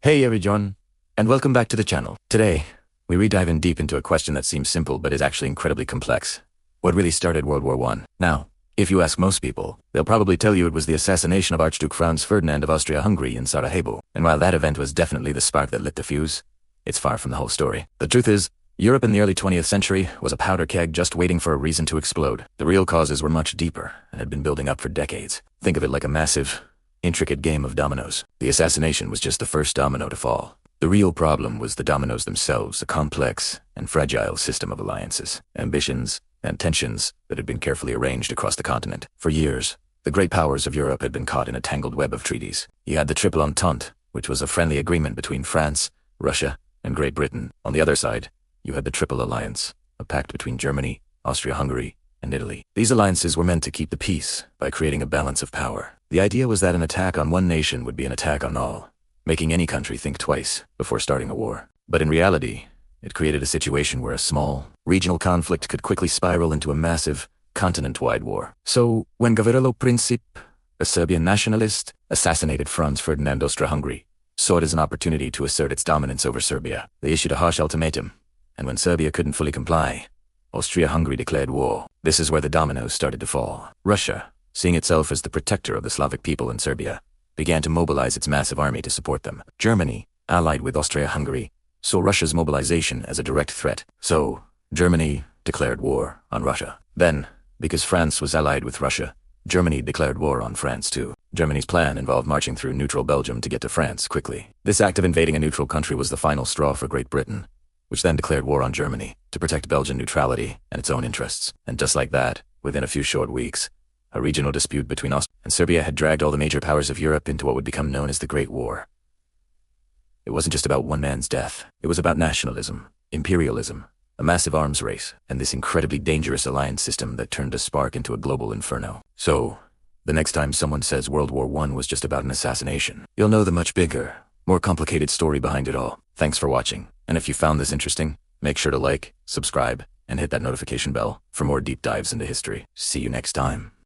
Hey everyone, and welcome back to the channel. Today, we re-dive in deep into a question that seems simple but is actually incredibly complex. What really started World War I? Now, if you ask most people, they'll probably tell you it was the assassination of Archduke Franz Ferdinand of Austria-Hungary in Sarajevo. And while that event was definitely the spark that lit the fuse, it's far from the whole story. The truth is, Europe in the early 20th century was a powder keg just waiting for a reason to explode. The real causes were much deeper and had been building up for decades. Think of it like a massive, intricate game of dominoes. The assassination was just the first domino to fall. The real problem was the dominoes themselves, a complex and fragile system of alliances, ambitions, and tensions that had been carefully arranged across the continent. For years, the great powers of Europe had been caught in a tangled web of treaties. You had the Triple Entente, which was a friendly agreement between France, Russia, and Great Britain. On the other side, you had the Triple Alliance, a pact between Germany, Austria-Hungary, and Italy. These alliances were meant to keep the peace by creating a balance of power. The idea was that an attack on one nation would be an attack on all, making any country think twice before starting a war. But in reality, it created a situation where a small, regional conflict could quickly spiral into a massive, continent-wide war. So, when Gavrilo Princip, a Serbian nationalist, assassinated Franz Ferdinand Austria-Hungary, saw it as an opportunity to assert its dominance over Serbia. They issued a harsh ultimatum, and when Serbia couldn't fully comply, Austria-Hungary declared war. This is where the dominoes started to fall. Russia, seeing itself as the protector of the Slavic people in Serbia, began to mobilize its massive army to support them. Germany, allied with Austria-Hungary, saw Russia's mobilization as a direct threat. So, Germany declared war on Russia. Then, because France was allied with Russia, Germany declared war on France too. Germany's plan involved marching through neutral Belgium to get to France quickly. This act of invading a neutral country was the final straw for Great Britain, which then declared war on Germany to protect Belgian neutrality and its own interests. And just like that, within a few short weeks, a regional dispute between Austria and Serbia had dragged all the major powers of Europe into what would become known as the Great War. It wasn't just about one man's death. It was about nationalism, imperialism, a massive arms race, and this incredibly dangerous alliance system that turned a spark into a global inferno. So, the next time someone says World War I was just about an assassination, you'll know the much bigger, more complicated story behind it all. Thanks for watching, and if you found this interesting, make sure to like, subscribe, and hit that notification bell for more deep dives into history. See you next time.